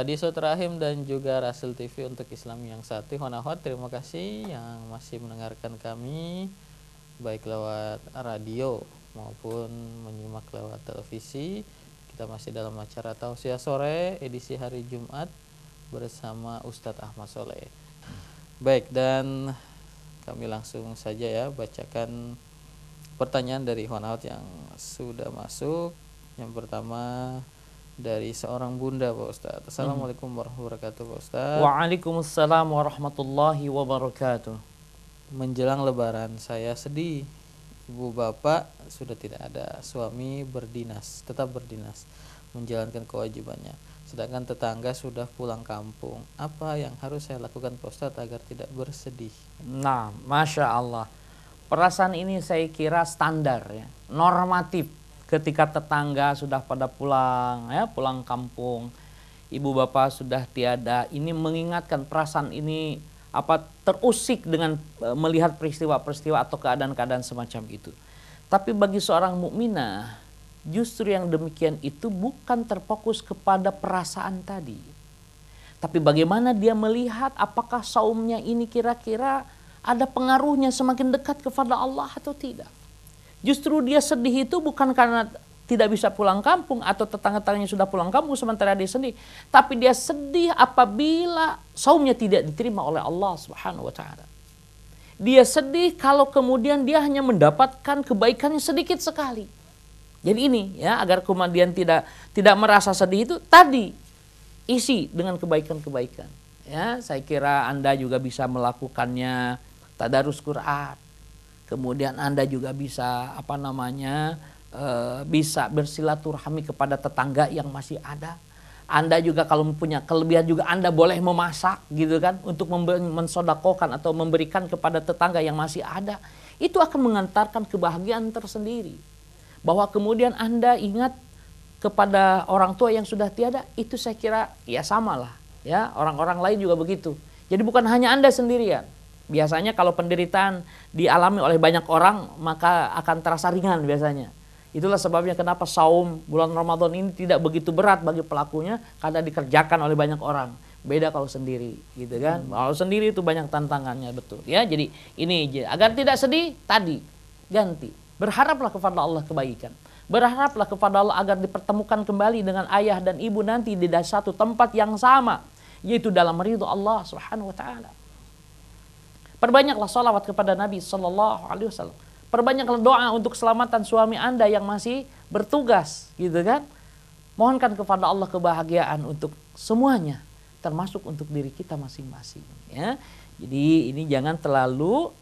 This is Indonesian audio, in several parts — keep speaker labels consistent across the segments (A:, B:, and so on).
A: Hadisul Rahim dan juga Rasul TV untuk Islam yang satu. Honahot, terima kasih yang masih mendengarkan kami baik lewat radio maupun menyimak lewat televisi. Kita masih dalam acara Tausiah Sore edisi hari Jumat bersama Ustadz Ahmad Soleh. Baik, dan kami langsung saja ya bacakan pertanyaan dari Honahot yang sudah masuk. Yang pertama dari seorang bunda, Pak Ustadz. Assalamualaikum warahmatullahi wabarakatuh, Pak Ustadz.
B: Waalaikumsalam warahmatullahi wabarakatuh.
A: Menjelang lebaran saya sedih. Ibu bapak sudah tidak ada, suami berdinas, tetap berdinas, menjalankan kewajibannya. Sedangkan tetangga sudah pulang kampung. Apa yang harus saya lakukan, Pak Ustadz, agar tidak bersedih?
B: Nah, Masya Allah. Perasaan ini saya kira standar ya, normatif. Ketika tetangga sudah pada pulang, ya, pulang kampung, ibu bapak sudah tiada, ini mengingatkan perasaan ini terusik dengan melihat peristiwa-peristiwa atau keadaan-keadaan semacam itu. Tapi bagi seorang mukminah, justru yang demikian itu bukan terfokus kepada perasaan tadi. Tapi bagaimana dia melihat apakah saumnya ini kira-kira ada pengaruhnya semakin dekat kepada Allah atau tidak. Justru dia sedih itu bukan karena tidak bisa pulang kampung atau tetangga-tetangganya sudah pulang kampung sementara dia sedih. Tapi dia sedih apabila saumnya tidak diterima oleh Allah Subhanahu wa taala. Dia sedih kalau kemudian dia hanya mendapatkan kebaikannya sedikit sekali. Jadi ini ya, agar kemudian tidak merasa sedih itu tadi isi dengan kebaikan-kebaikan. Ya, saya kira Anda juga bisa melakukannya tadarus Quran. Kemudian Anda juga bisa bisa bersilaturahmi kepada tetangga yang masih ada. Anda juga kalau punya kelebihan juga Anda boleh memasak gitu kan, untuk mensodakokan atau memberikan kepada tetangga yang masih ada. Itu akan mengantarkan kebahagiaan tersendiri. Bahwa kemudian Anda ingat kepada orang tua yang sudah tiada, itu saya kira ya samalah ya, orang-orang lain juga begitu. Jadi bukan hanya Anda sendirian. Biasanya kalau penderitaan dialami oleh banyak orang, maka akan terasa ringan biasanya. Itulah sebabnya kenapa saum bulan Ramadan ini tidak begitu berat bagi pelakunya, karena dikerjakan oleh banyak orang. Beda kalau sendiri, gitu kan? Kalau sendiri itu banyak tantangannya, betul. Ya, jadi ini agar tidak sedih tadi ganti. Berharaplah kepada Allah kebaikan. Berharaplah kepada Allah agar dipertemukan kembali dengan ayah dan ibu nanti di satu tempat yang sama, yaitu dalam ridho Allah Subhanahu wa taala. Perbanyaklah salawat kepada Nabi Sallallahu Alaihi Wasallam. Perbanyaklah doa untuk keselamatan suami Anda yang masih bertugas, gitu kan? Mohonkan kepada Allah kebahagiaan untuk semuanya, termasuk untuk diri kita masing-masing. Ya, jadi ini jangan terlalu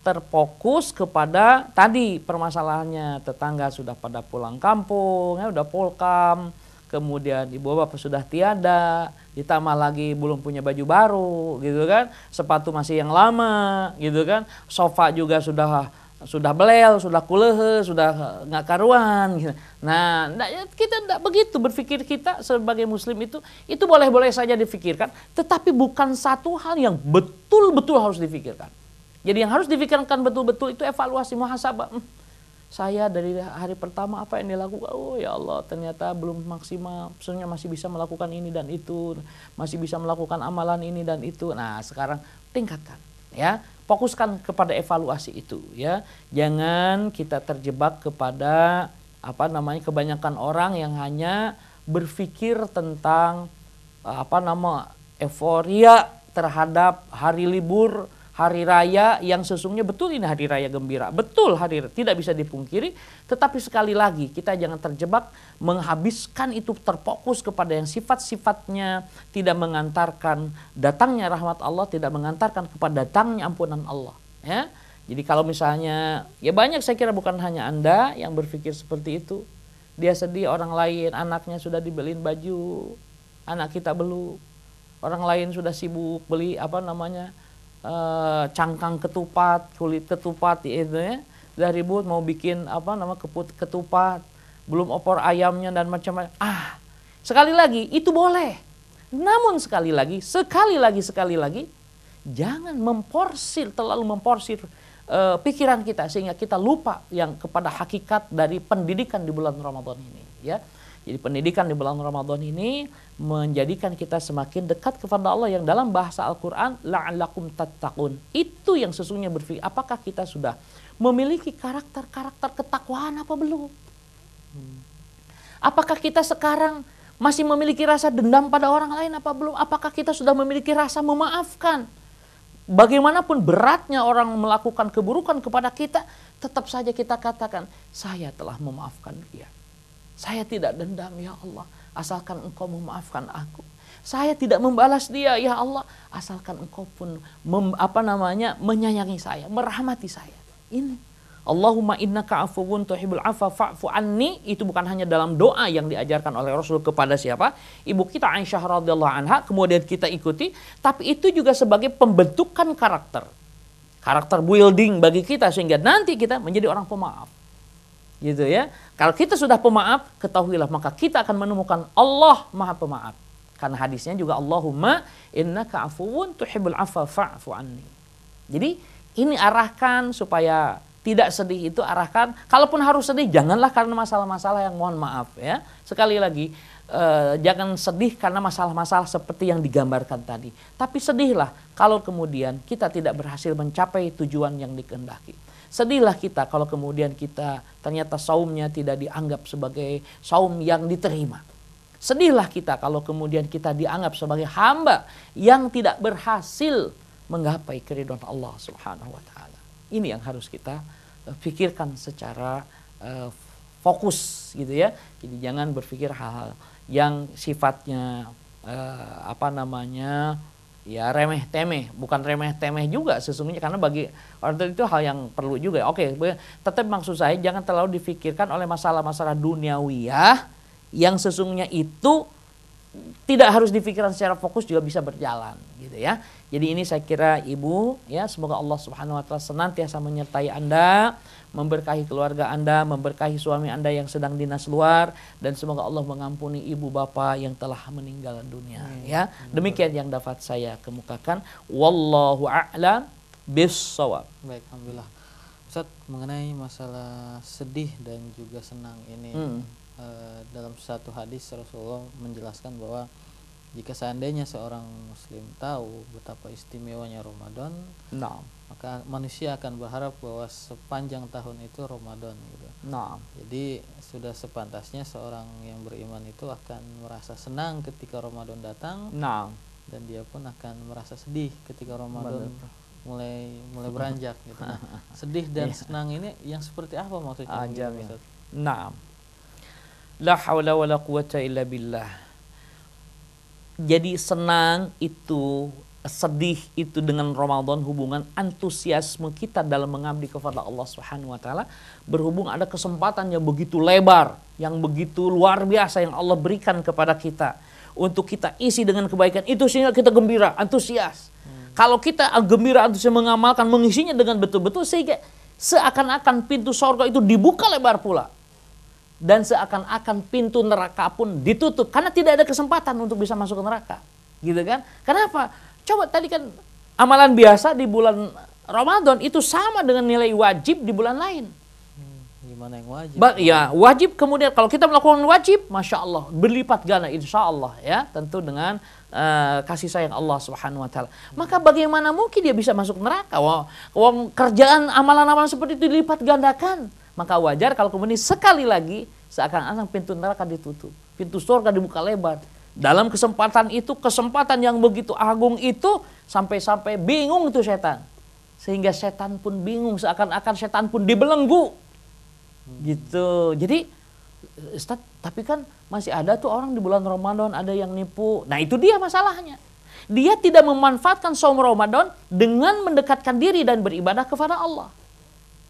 B: terfokus kepada tadi permasalahannya, tetangga sudah pada pulang kampung, ya udah polkam. Kemudian ibu bapak sudah tiada, ditambah lagi belum punya baju baru, gitu kan? Sepatu masih yang lama, gitu kan? Sofa juga sudah belel, sudah kulehe, sudah nggak karuan. Gitu. Nah, kita tidak begitu berpikir. Kita sebagai Muslim itu boleh-boleh saja difikirkan, tetapi bukan satu hal yang betul-betul harus difikirkan. Jadi yang harus difikirkan betul-betul itu evaluasi muhasabah. Saya dari hari pertama apa yang dilakukan? Oh ya Allah, ternyata belum maksimal. Sebenarnya masih bisa melakukan ini dan itu, masih bisa melakukan amalan ini dan itu. Nah, sekarang tingkatkan, ya. Fokuskan kepada evaluasi itu, ya. Jangan kita terjebak kepada kebanyakan orang yang hanya berpikir tentang euforia terhadap hari libur, hari raya yang sesungguhnya betul ini hari raya gembira. Betul tidak bisa dipungkiri. Tetapi sekali lagi kita jangan terjebak menghabiskan itu terfokus kepada yang sifat-sifatnya tidak mengantarkan datangnya rahmat Allah, tidak mengantarkan kepada datangnya ampunan Allah. Ya. Jadi kalau misalnya, ya banyak saya kira bukan hanya Anda yang berpikir seperti itu. Dia sedih orang lain, anaknya sudah dibeliin baju, anak kita belum. Orang lain sudah sibuk beli cangkang ketupat, kulit ketupat itu ya. Udah ribut mau bikin ketupat, belum opor ayamnya dan macam-macam. Sekali lagi itu boleh. Namun sekali lagi jangan terlalu memporsir pikiran kita sehingga kita lupa yang kepada hakikat dari pendidikan di bulan Ramadan ini, ya. Jadi pendidikan di bulan Ramadan ini menjadikan kita semakin dekat kepada Allah, yang dalam bahasa Al-Quran la'allakum tattaqun. Itu yang sesungguhnya berpikir, apakah kita sudah memiliki karakter-karakter ketakwaan apa belum? Apakah kita sekarang masih memiliki rasa dendam pada orang lain apa belum? Apakah kita sudah memiliki rasa memaafkan? Bagaimanapun beratnya orang melakukan keburukan kepada kita, tetap saja kita katakan, saya telah memaafkan dia. Saya tidak dendam ya Allah, asalkan engkau memaafkan aku. Saya tidak membalas dia ya Allah, asalkan engkau pun menyayangi saya, merahmati saya. Ini Allahumma innaka afuwun tuhibbul afwa fa'fu anni, itu bukan hanya dalam doa yang diajarkan oleh Rasul kepada siapa? Ibu kita Aisyah radhiyallahu anha, kemudian kita ikuti, tapi itu juga sebagai pembentukan karakter building bagi kita, sehingga nanti kita menjadi orang pemaaf. Gitu ya. Kalau kita sudah pemaaf, ketahuilah maka kita akan menemukan Allah Maha Pemaaf. Karena hadisnya juga Allahumma innaka afuwun tuhibbul afwa fa'fu anni. Jadi ini arahkan supaya tidak sedih, itu arahkan. Kalaupun harus sedih, janganlah karena masalah-masalah yang mohon maaf ya. Sekali lagi, jangan sedih karena masalah-masalah seperti yang digambarkan tadi. Tapi sedihlah kalau kemudian kita tidak berhasil mencapai tujuan yang dikehendaki. Sedihlah kita kalau kemudian kita ternyata saumnya tidak dianggap sebagai saum yang diterima. Sedihlah kita kalau kemudian kita dianggap sebagai hamba yang tidak berhasil menggapai keridhaan Allah Subhanahu wa taala. Ini yang harus kita pikirkan secara fokus gitu ya. Jadi jangan berpikir hal-hal yang sifatnya ya remeh-temeh, bukan remeh-temeh juga sesungguhnya, karena bagi orang itu hal yang perlu juga. Oke, tetap maksud saya jangan terlalu difikirkan oleh masalah-masalah duniawiyah yang sesungguhnya itu tidak harus difikirkan secara fokus, juga bisa berjalan gitu ya. Jadi ini saya kira Ibu ya, semoga Allah Subhanahu wa taala senantiasa menyertai Anda, memberkahi keluarga Anda, memberkahi suami Anda yang sedang dinas luar, dan semoga Allah mengampuni ibu bapak yang telah meninggal dunia ya. Demikian yang dapat saya kemukakan. Wallahu a'lam bissawab.
A: Baik, alhamdulillah. Ustaz, mengenai masalah sedih dan juga senang ini, dalam satu hadis Rasulullah menjelaskan bahwa jika seandainya seorang muslim tahu betapa istimewanya Ramadan, maka manusia akan berharap bahwa sepanjang tahun itu Ramadan gitu. Jadi sudah sepantasnya seorang yang beriman itu akan merasa senang ketika Ramadan datang, dan dia pun akan merasa sedih ketika Ramadan mulai beranjak gitu. Nah, sedih dan senang ini yang seperti apa maksudnya?
B: La haula wala quwata illa billah. Jadi senang itu, sedih itu dengan Ramadan, hubungan antusiasme kita dalam mengabdi kepada Allah Subhanahu wa taala berhubung ada kesempatan yang begitu lebar, yang begitu luar biasa yang Allah berikan kepada kita untuk kita isi dengan kebaikan itu, sehingga kita gembira, antusias. Kalau kita gembira, antusias, mengamalkan, mengisinya dengan betul-betul, sehingga seakan-akan pintu surga itu dibuka lebar pula. Dan seakan-akan pintu neraka pun ditutup karena tidak ada kesempatan untuk bisa masuk ke neraka, gitu kan? Kenapa? Coba tadi kan amalan biasa di bulan Ramadan itu sama dengan nilai wajib di bulan lain.
A: Gimana yang wajib?
B: Ya wajib, kemudian kalau kita melakukan wajib, masya Allah berlipat ganda, insya Allah ya, tentu dengan kasih sayang Allah Subhanahu wa taala. Maka bagaimana mungkin dia bisa masuk neraka? Wong kerjaan amalan-amalan seperti itu dilipat gandakan. Maka wajar kalau kemudian sekali lagi seakan-akan pintu neraka ditutup, pintu surga dibuka lebar. Dalam kesempatan itu, kesempatan yang begitu agung itu, sampai-sampai bingung itu setan. Sehingga setan pun bingung, seakan-akan setan pun dibelenggu. Gitu. Jadi, Ustaz, tapi kan masih ada tuh orang di bulan Ramadan ada yang nipu. Nah, itu dia masalahnya. Dia tidak memanfaatkan saum Ramadan dengan mendekatkan diri dan beribadah kepada Allah.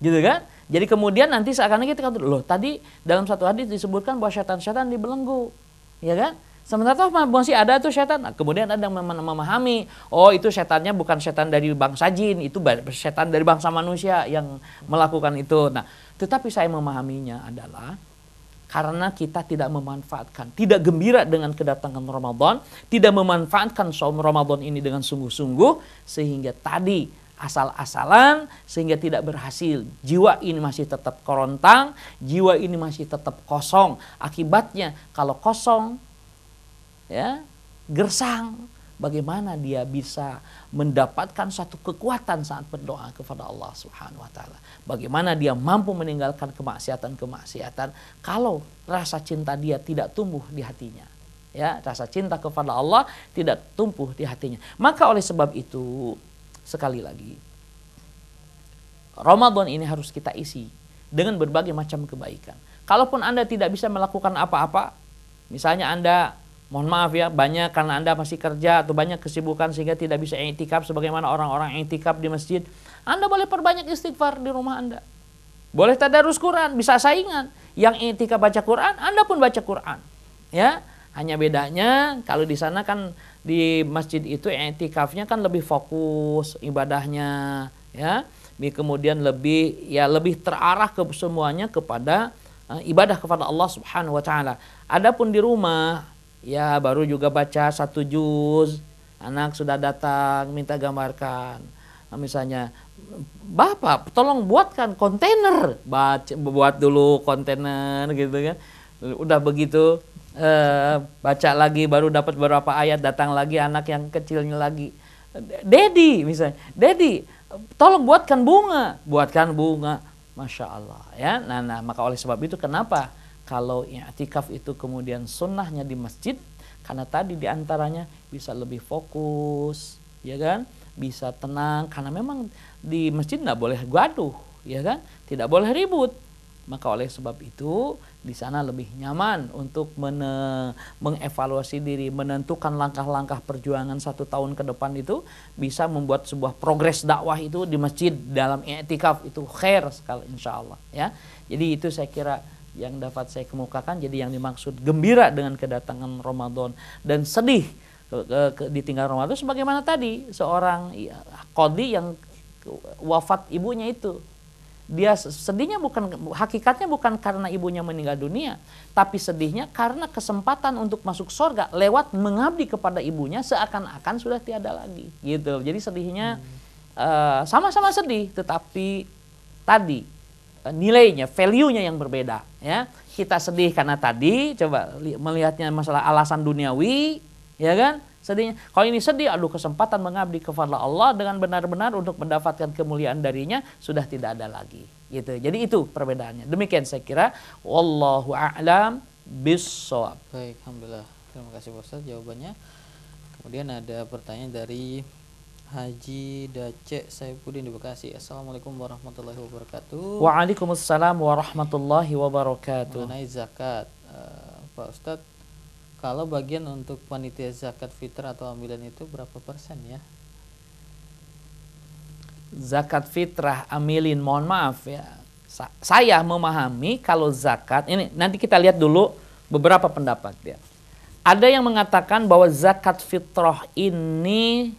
B: Gitu kan? Jadi kemudian nanti seakan-akan kita kata, loh tadi dalam satu hadis disebutkan bahwa setan-setan dibelenggu, ya kan? Sementara masih ada tuh setan. Nah, kemudian ada yang memahami, oh itu setannya bukan setan dari bangsa jin, itu setan dari bangsa manusia yang melakukan itu. Nah, tetapi saya memahaminya adalah karena kita tidak memanfaatkan, tidak gembira dengan kedatangan Ramadan, tidak memanfaatkan saum Ramadan ini dengan sungguh-sungguh, sehingga tadi asal-asalan sehingga tidak berhasil. Jiwa ini masih tetap kerontang, jiwa ini masih tetap kosong. Akibatnya kalau kosong, ya, gersang, bagaimana dia bisa mendapatkan satu kekuatan saat berdoa kepada Allah Subhanahu wa taala? Bagaimana dia mampu meninggalkan kemaksiatan-kemaksiatan kalau rasa cinta dia tidak tumbuh di hatinya? Ya, rasa cinta kepada Allah tidak tumbuh di hatinya. Maka oleh sebab itu, sekali lagi, Ramadan ini harus kita isi dengan berbagai macam kebaikan. Kalaupun Anda tidak bisa melakukan apa-apa, misalnya Anda, mohon maaf ya, banyak karena Anda masih kerja atau banyak kesibukan sehingga tidak bisa i'tikaf sebagaimana orang-orang i'tikaf di masjid, Anda boleh perbanyak istighfar di rumah Anda. Boleh tadarus Quran, bisa saingan. Yang i'tikaf baca Quran, Anda pun baca Quran. Ya, hanya bedanya kalau di sana kan di masjid itu i'tikafnya kan lebih fokus ibadahnya, ya. Kemudian lebih terarah ke semuanya kepada ibadah kepada Allah Subhanahu wa taala. Adapun di rumah, ya baru juga baca 1 juz, anak sudah datang minta gambarkan. Misalnya, Bapak tolong buatkan kontainer, buat dulu kontainer gitu kan. Udah begitu baca lagi, baru dapat beberapa ayat, datang lagi anak yang kecilnya lagi, Dedi misalnya, Dedi tolong buatkan bunga, Masya Allah ya. Nah, maka oleh sebab itu kenapa kalau i'tikaf itu kemudian sunnahnya di masjid, karena tadi diantaranya bisa lebih fokus, ya kan, bisa tenang, karena memang di masjid nggak boleh gaduh, ya kan, tidak boleh ribut. Maka oleh sebab itu di sana lebih nyaman untuk mengevaluasi diri, menentukan langkah-langkah perjuangan 1 tahun ke depan itu, bisa membuat sebuah progres dakwah itu di masjid dalam i'tikaf itu khair sekali insya Allah ya. Jadi itu saya kira yang dapat saya kemukakan. Jadi yang dimaksud gembira dengan kedatangan Ramadan dan sedih ditinggal Ramadan sebagaimana tadi seorang qadhi yang wafat ibunya itu. Dia sedihnya hakikatnya bukan karena ibunya meninggal dunia, tapi sedihnya karena kesempatan untuk masuk surga lewat mengabdi kepada ibunya seakan-akan sudah tiada lagi gitu. Jadi sedihnya sama-sama sedih, tetapi tadi nilainya, value-nya yang berbeda ya. Kita sedih karena tadi coba melihatnya masalah alasan duniawi, ya kan? Sedihnya. Kalau ini sedih, aduh kesempatan mengabdi kepada Allah dengan benar-benar untuk mendapatkan kemuliaan darinya sudah tidak ada lagi. Gitu. Jadi itu perbedaannya. Demikian saya kira. Wallahu a'lam bissawab.
A: Baik, alhamdulillah. Terima kasih Pak Ustaz jawabannya. Kemudian ada pertanyaan dari Haji Dace Saifuddin di Bekasi. Assalamualaikum warahmatullahi wabarakatuh.
B: Waalaikumsalam warahmatullahi wabarakatuh.
A: Mengenai zakat, Pak Ustadz, kalau bagian untuk panitia zakat fitrah atau ambilan itu berapa persen ya?
B: Zakat fitrah amilin, mohon maaf ya. Saya memahami kalau zakat, ini nanti kita lihat dulu beberapa pendapat ya. Ada yang mengatakan bahwa zakat fitrah ini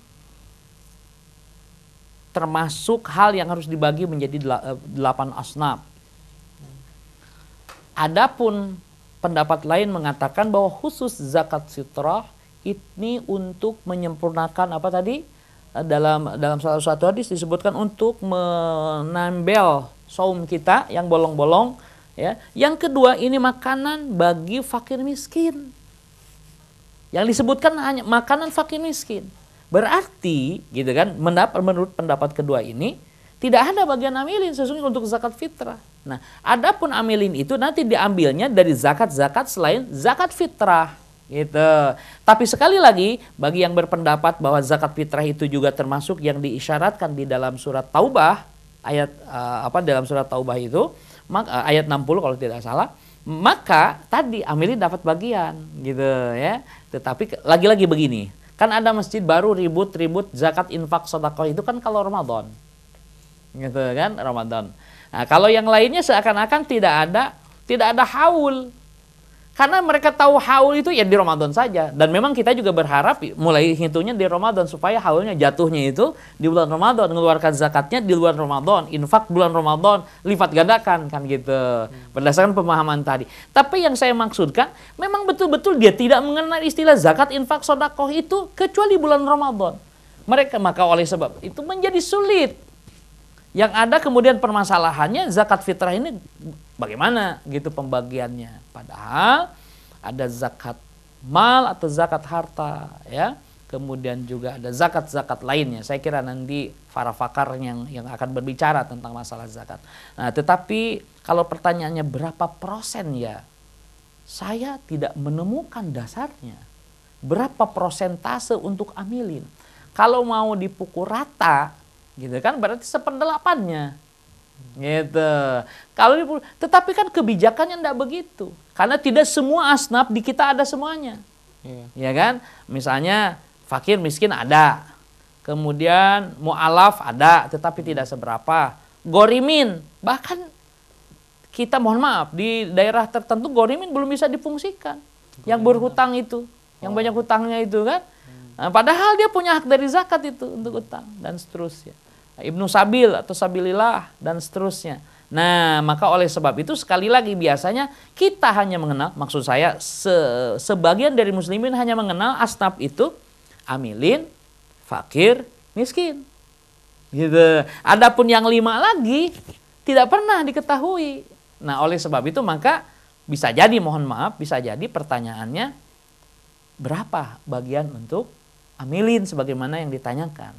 B: termasuk hal yang harus dibagi menjadi 8 asnaf. Adapun pendapat lain mengatakan bahwa khusus zakat fitrah ini untuk menyempurnakan apa tadi? Dalam salah satu hadis disebutkan untuk menambel saum kita yang bolong-bolong ya. Yang kedua ini makanan bagi fakir miskin. Yang disebutkan hanya makanan fakir miskin. Berarti gitu kan, menurut pendapat kedua ini tidak ada bagian amilin sesungguhnya untuk zakat fitrah. Nah, adapun amilin itu nanti diambilnya dari zakat-zakat selain zakat fitrah gitu. Tapi sekali lagi bagi yang berpendapat bahwa zakat fitrah itu juga termasuk yang diisyaratkan di dalam surat Taubah ayat dalam surat Taubah itu ayat 60 kalau tidak salah, maka tadi amilin dapat bagian gitu ya. Tetapi lagi-lagi begini, kan ada masjid baru ribut-ribut zakat infak sedekah itu kan kalau Ramadan. Gitu kan, Ramadan. Nah, kalau yang lainnya seakan-akan tidak ada haul. Karena mereka tahu haul itu ya di Ramadan saja. Dan memang kita juga berharap mulai hitungnya di Ramadan supaya haulnya jatuhnya itu di bulan Ramadan, mengeluarkan zakatnya di bulan Ramadan, infak bulan Ramadan, lipat gandakan kan gitu. Berdasarkan pemahaman tadi. Tapi yang saya maksudkan memang betul-betul dia tidak mengenal istilah zakat infak sedekah itu kecuali bulan Ramadan. Mereka maka oleh sebab itu menjadi sulit. Yang ada kemudian permasalahannya zakat fitrah ini bagaimana gitu pembagiannya. Padahal ada zakat mal atau zakat harta ya. Kemudian juga ada zakat-zakat lainnya. Saya kira nanti para pakar yang akan berbicara tentang masalah zakat. Nah, tetapi kalau pertanyaannya berapa persen ya? Saya tidak menemukan dasarnya. Berapa persentase untuk amilin? Kalau mau dipukul rata, gitu kan berarti 1/8-nya. Gitu. Kalau tetapi kan kebijakannya tidak begitu. Karena tidak semua asnaf di kita ada semuanya. Ya kan? Misalnya fakir miskin ada. Kemudian mu'alaf ada, tetapi tidak seberapa. Gorimin, bahkan kita mohon maaf, di daerah tertentu gorimin belum bisa difungsikan. Yang berhutang itu, yang banyak hutangnya itu kan. Nah, padahal dia punya hak dari zakat itu untuk hutang dan seterusnya. Ibnu Sabil atau Sabilillah dan seterusnya. Nah, maka oleh sebab itu sekali lagi biasanya kita hanya mengenal, maksud saya sebagian dari muslimin hanya mengenal asnaf itu amilin, fakir, miskin. Gitu. Adapun yang 5 lagi tidak pernah diketahui. Nah, oleh sebab itu maka bisa jadi, mohon maaf, bisa jadi pertanyaannya berapa bagian untuk amilin sebagaimana yang ditanyakan.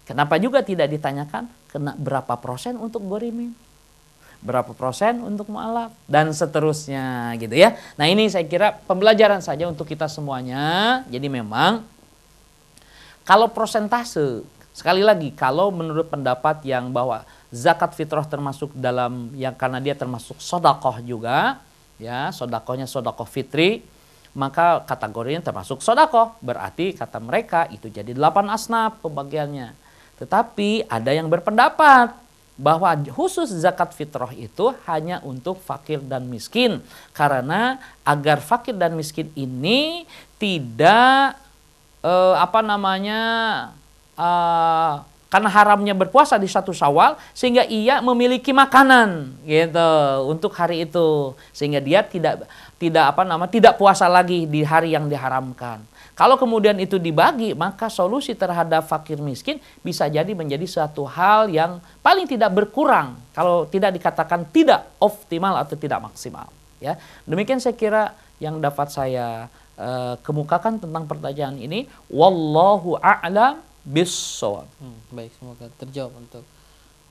B: Kenapa juga tidak ditanyakan berapa persen untuk gorimin? Berapa persen untuk mu'alaf? Dan seterusnya gitu ya. Nah, ini saya kira pembelajaran saja untuk kita semuanya. Jadi memang kalau persentase, sekali lagi, kalau menurut pendapat yang bahwa zakat fitrah termasuk dalam yang karena dia termasuk sodakoh juga, ya sodakohnya sodakoh fitri, maka kategorinya termasuk sodakoh. Berarti kata mereka itu jadi 8 asnaf pembagiannya. Tetapi ada yang berpendapat bahwa khusus zakat fitrah itu hanya untuk fakir dan miskin. Karena agar fakir dan miskin ini tidak karena haramnya berpuasa di 1 Syawal sehingga ia memiliki makanan gitu untuk hari itu sehingga dia tidak puasa lagi di hari yang diharamkan. Kalau kemudian itu dibagi, maka solusi terhadap fakir miskin bisa jadi menjadi suatu hal yang paling tidak berkurang kalau tidak dikatakan tidak optimal atau tidak maksimal ya. Demikian saya kira yang dapat saya kemukakan tentang pertanyaan ini. Wallahu a'lam bissawab.
A: Baik, semoga terjawab untuk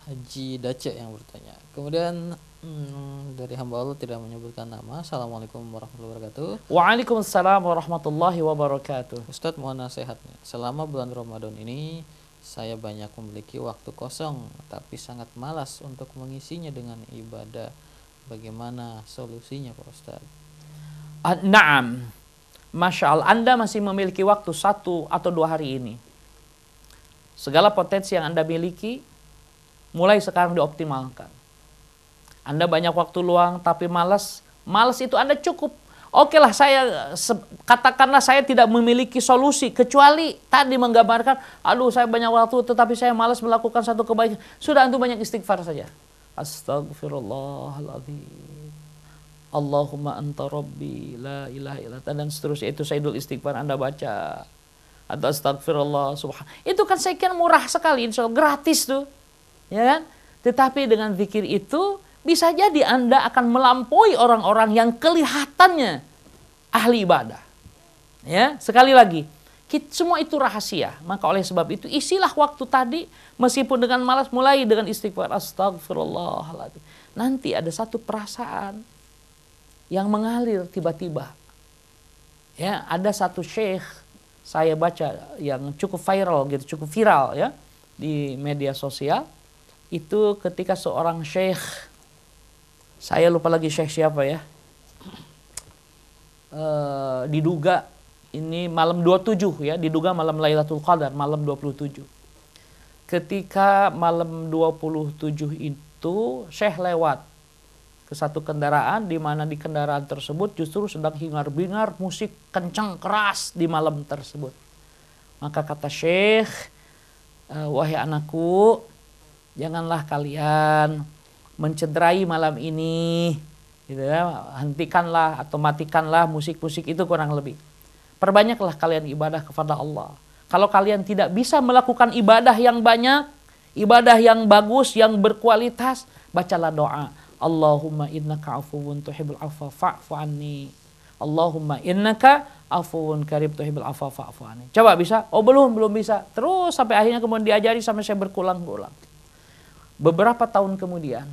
A: Haji Dace yang bertanya. Kemudian dari hamba Allah tidak menyebutkan nama. Assalamualaikum warahmatullahi wabarakatuh.
B: Waalaikumsalam warahmatullahi wabarakatuh.
A: Ustadz, mohon nasihatnya. Selama bulan Ramadan ini saya banyak memiliki waktu kosong tapi sangat malas untuk mengisinya dengan ibadah. Bagaimana solusinya Pak Ustadz?
B: Naam. Masya Allah, Anda masih memiliki waktu 1 atau 2 hari ini. Segala potensi yang Anda miliki mulai sekarang dioptimalkan. Anda banyak waktu luang tapi malas. Malas itu Anda cukup. Oke lah, katakanlah saya tidak memiliki solusi kecuali tadi menggambarkan, aduh saya banyak waktu tetapi saya malas melakukan satu kebaikan. Sudah, antum banyak istighfar saja. Astagfirullahaladzim. Allahumma anta rabbi la ilaha illa anta dan seterusnya. Itu Sayyidul Istighfar Anda baca. Atau astagfirullah subhan. Itu kan saya kira murah sekali, insya Allah gratis tuh. Ya kan? Tetapi dengan zikir itu bisa jadi Anda akan melampaui orang-orang yang kelihatannya ahli ibadah. Ya, sekali lagi, semua itu rahasia. Maka oleh sebab itu isilah waktu tadi meskipun dengan malas, mulai dengan istighfar astagfirullahaladzim. Nanti ada satu perasaan yang mengalir tiba-tiba. Ya, ada satu syekh saya baca yang cukup viral gitu, cukup viral ya di media sosial. Itu ketika seorang syekh, saya lupa lagi syekh siapa ya, diduga ini malam 27 ya, diduga malam Lailatul Qadar, malam 27. Ketika malam 27 itu syekh lewat ke satu kendaraan, di mana di kendaraan tersebut justru sedang hingar-bingar musik kencang keras di malam tersebut. Maka kata syekh, wahai anakku, janganlah kalian mencederai malam ini, gitu ya. Hentikanlah atau matikanlah musik-musik itu kurang lebih. Perbanyaklah kalian ibadah kepada Allah. Kalau kalian tidak bisa melakukan ibadah yang banyak, ibadah yang bagus, yang berkualitas, bacalah doa. Allahumma innaka afuwun tuhibbul afwa fa'fu anni. Allahumma innaka afuwun karim tuhibbul afwa fa'fu anni. Coba bisa? Oh belum bisa. Terus sampai akhirnya kemudian diajari sampai saya berulang-ulang. Beberapa tahun kemudian,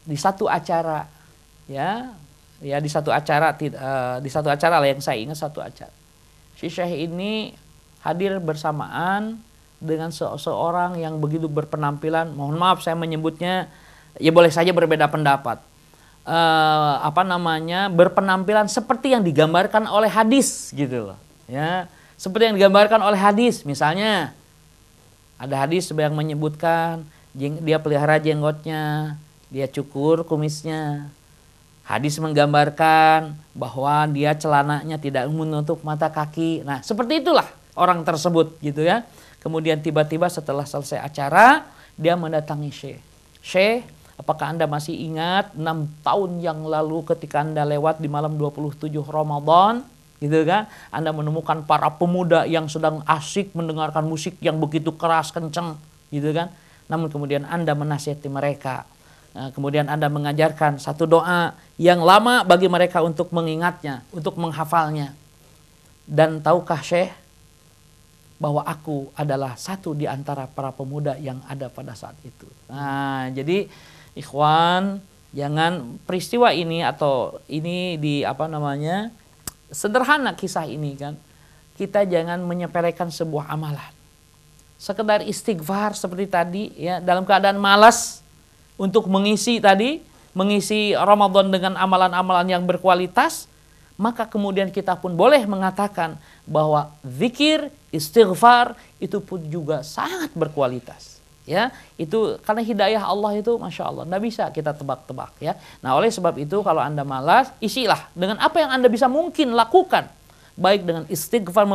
B: di satu acara, di satu acara lah yang saya ingat, satu acara. Si Syekh ini hadir bersamaan dengan seseorang yang begitu berpenampilan, mohon maaf saya menyebutnya, ya boleh saja berbeda pendapat. Berpenampilan seperti yang digambarkan oleh hadis gitu loh. Ya, seperti yang digambarkan oleh hadis. Misalnya ada hadis yang menyebutkan dia pelihara jenggotnya, dia cukur kumisnya. Hadis menggambarkan bahwa dia celananya tidak menutup mata kaki. Nah, seperti itulah orang tersebut gitu ya. Kemudian tiba-tiba setelah selesai acara, dia mendatangi Syekh. Syekh, apakah Anda masih ingat 6 tahun yang lalu ketika Anda lewat di malam 27 Ramadan, gitu kan? Anda menemukan para pemuda yang sedang asyik mendengarkan musik yang begitu keras, kenceng, gitu kan? Namun kemudian Anda menasihati mereka. Nah, kemudian Anda mengajarkan satu doa yang lama bagi mereka untuk mengingatnya, untuk menghafalnya. Dan tahukah Syekh bahwa aku adalah satu di antara para pemuda yang ada pada saat itu. Nah, jadi ikhwan, jangan peristiwa ini atau ini sederhana kisah ini kan. Kita jangan menyepelekan sebuah amalan. Sekedar istighfar seperti tadi ya, dalam keadaan malas untuk mengisi Ramadan dengan amalan-amalan yang berkualitas, maka kemudian kita pun boleh mengatakan bahwa zikir, istighfar itu pun juga sangat berkualitas. Ya, itu karena hidayah Allah itu masya Allah, tidak bisa kita tebak-tebak ya. Nah, oleh sebab itu kalau Anda malas, isilah dengan apa yang Anda bisa mungkin lakukan, baik dengan istighfar,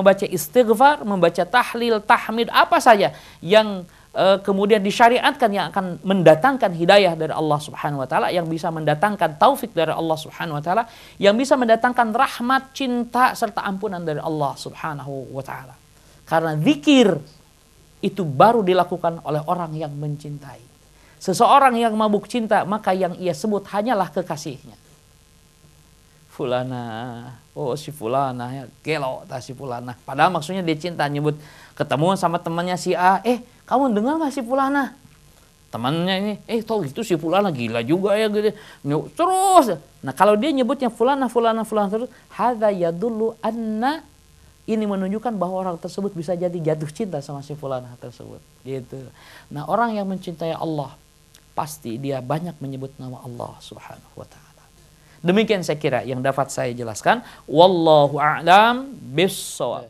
B: membaca tahlil, tahmid, apa saja yang kemudian disyariatkan yang akan mendatangkan hidayah dari Allah Subhanahu wa taala, yang bisa mendatangkan taufik dari Allah Subhanahu wa taala, yang bisa mendatangkan rahmat, cinta serta ampunan dari Allah Subhanahu wa taala. Karena zikir itu baru dilakukan oleh orang yang mencintai. Seseorang yang mabuk cinta, maka yang ia sebut hanyalah kekasihnya. Fulana, oh si fulana ya, gelo si fulana. Padahal maksudnya dia cinta, nyebut ketemu sama temannya si A, kamu dengar gak si fulana? Temannya ini, tau gitu si fulana gila juga ya gitu. Terus, nah kalau dia nyebutnya fulana terus, hadza yadullu anna, ini menunjukkan bahwa orang tersebut bisa jadi jatuh cinta sama si fulana tersebut. Gitu. Nah, orang yang mencintai Allah pasti dia banyak menyebut nama Allah Subhanahu wa taala. Demikian saya kira yang dapat saya jelaskan. Wallahu a'lam bishawab.